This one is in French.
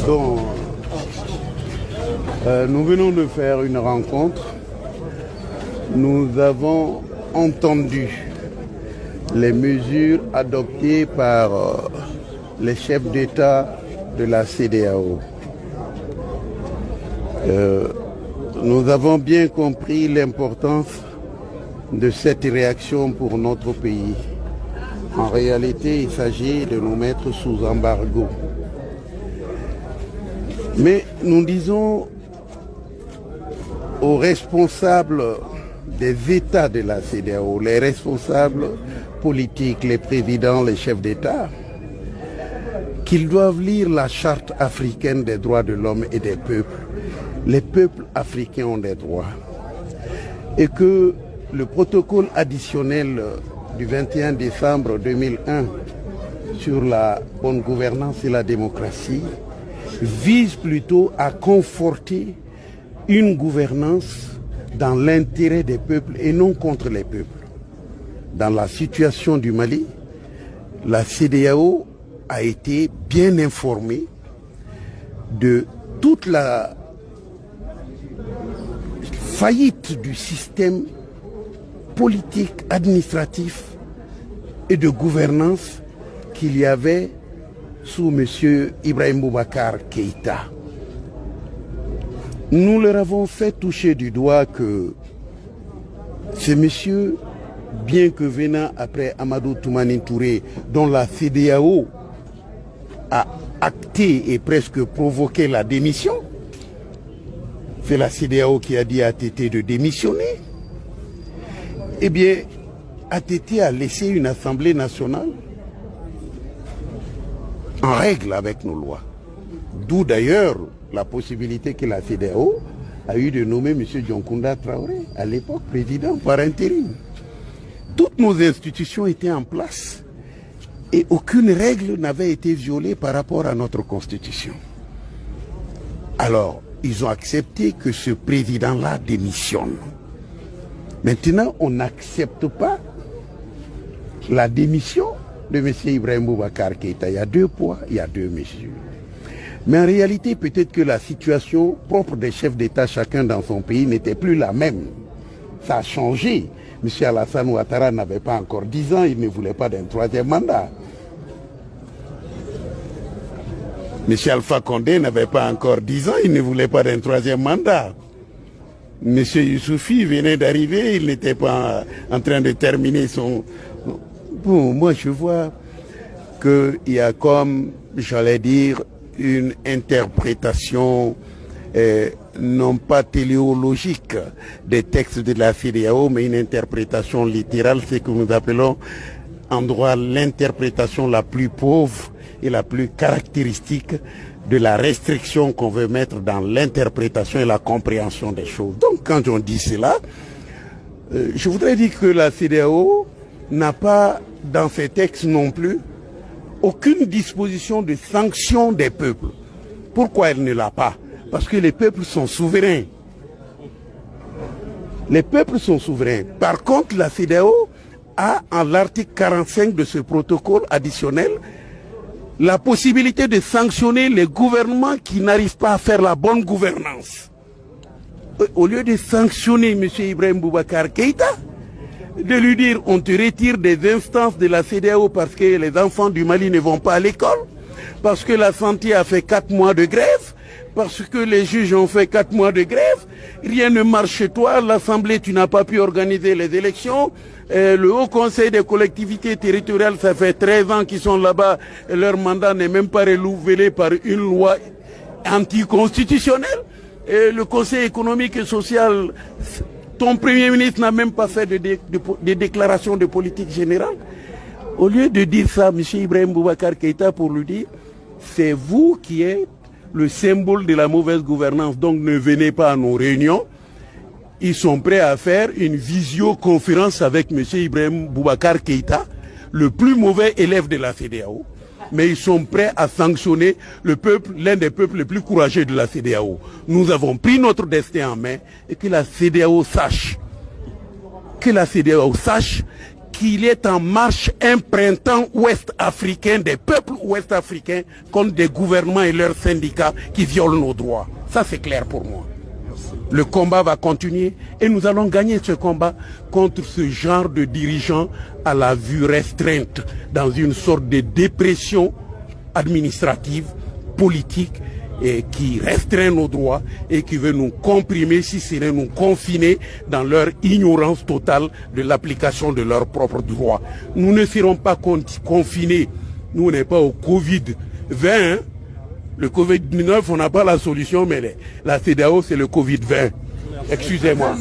Bon, nous venons de faire une rencontre. Nous avons entendu les mesures adoptées par les chefs d'État de la CEDEAO. Nous avons bien compris l'importance de cette réaction pour notre pays. En réalité, il s'agit de nous mettre sous embargo. Mais nous disons aux responsables des États de la CEDEAO, les responsables politiques, les présidents, les chefs d'État, qu'ils doivent lire la Charte africaine des droits de l'homme et des peuples. Les peuples africains ont des droits. Et que le protocole additionnel du 21 décembre 2001 sur la bonne gouvernance et la démocratie vise plutôt à conforter une gouvernance dans l'intérêt des peuples et non contre les peuples. Dans la situation du Mali, la CEDEAO a été bien informée de toute la faillite du système politique, administratif et de gouvernance qu'il y avait sous M. Ibrahim Boubacar Keïta. Nous leur avons fait toucher du doigt que ce monsieur, bien que venant après Amadou Toumani Touré, dont la CEDEAO a acté et presque provoqué la démission, c'est la CEDEAO qui a dit à Tété de démissionner. Eh bien, ATT a laissé une assemblée nationale en règle avec nos lois. D'où d'ailleurs la possibilité que la CEDEAO a eu de nommer M. Dionkunda Traoré, à l'époque président par intérim. Toutes nos institutions étaient en place et aucune règle n'avait été violée par rapport à notre constitution. Alors, ils ont accepté que ce président-là démissionne. Maintenant, on n'accepte pas la démission de M. Ibrahim Boubacar Keïta. Il y a deux poids, il y a deux mesures. Mais en réalité, peut-être que la situation propre des chefs d'État, chacun dans son pays, n'était plus la même. Ça a changé. M. Alassane Ouattara n'avait pas encore 10 ans, il ne voulait pas d'un troisième mandat. M. Alpha Condé n'avait pas encore 10 ans, il ne voulait pas d'un troisième mandat. M. Youssouphi venait d'arriver, il n'était pas en train de terminer son... Bon, moi je vois qu'il y a comme, j'allais dire, une interprétation non pas téléologique des textes de la CEDEAO, mais une interprétation littérale, ce que nous appelons en droit l'interprétation la plus pauvre et la plus caractéristique de la restriction qu'on veut mettre dans l'interprétation et la compréhension des choses. Donc quand on dit cela, je voudrais dire que la CEDEAO n'a pas dans ses textes non plus aucune disposition de sanction des peuples. Pourquoi elle ne l'a pas? Parce que les peuples sont souverains. Les peuples sont souverains. Par contre, la CEDEAO a, en l'article 45 de ce protocole additionnel, la possibilité de sanctionner les gouvernements qui n'arrivent pas à faire la bonne gouvernance. Au lieu de sanctionner M. Ibrahim Boubacar Keïta, de lui dire on te retire des instances de la CEDEAO parce que les enfants du Mali ne vont pas à l'école, parce que la santé a fait 4 mois de grève, parce que les juges ont fait 4 mois de grève, rien ne marche chez toi, l'Assemblée tu n'as pas pu organiser les élections, le Haut Conseil des collectivités territoriales, ça fait 13 ans qu'ils sont là-bas, et leur mandat n'est même pas renouvelé par une loi anticonstitutionnelle, et le Conseil économique et social... Ton Premier ministre n'a même pas fait de déclaration de politique générale. Au lieu de dire ça, M. Ibrahim Boubacar Keïta, pour lui dire, c'est vous qui êtes le symbole de la mauvaise gouvernance, donc ne venez pas à nos réunions. Ils sont prêts à faire une visioconférence avec M. Ibrahim Boubacar Keïta, le plus mauvais élève de la CEDEAO. Mais ils sont prêts à sanctionner le peuple, l'un des peuples les plus courageux de la CEDEAO. Nous avons pris notre destin en main et que la CEDEAO sache qu'il est en marche un printemps ouest-africain, des peuples ouest-africains contre des gouvernements et leurs syndicats qui violent nos droits. Ça, c'est clair pour moi. Le combat va continuer et nous allons gagner ce combat contre ce genre de dirigeants à la vue restreinte, dans une sorte de dépression administrative, politique, et qui restreint nos droits et qui veut nous comprimer, si ce n'est nous confiner dans leur ignorance totale de l'application de leurs propres droits. Nous ne serons pas confinés. Nous, on n'est pas au Covid-20. Hein? Le Covid-19, on n'a pas la solution, mais la CEDEAO, c'est le Covid-20. Excusez-moi.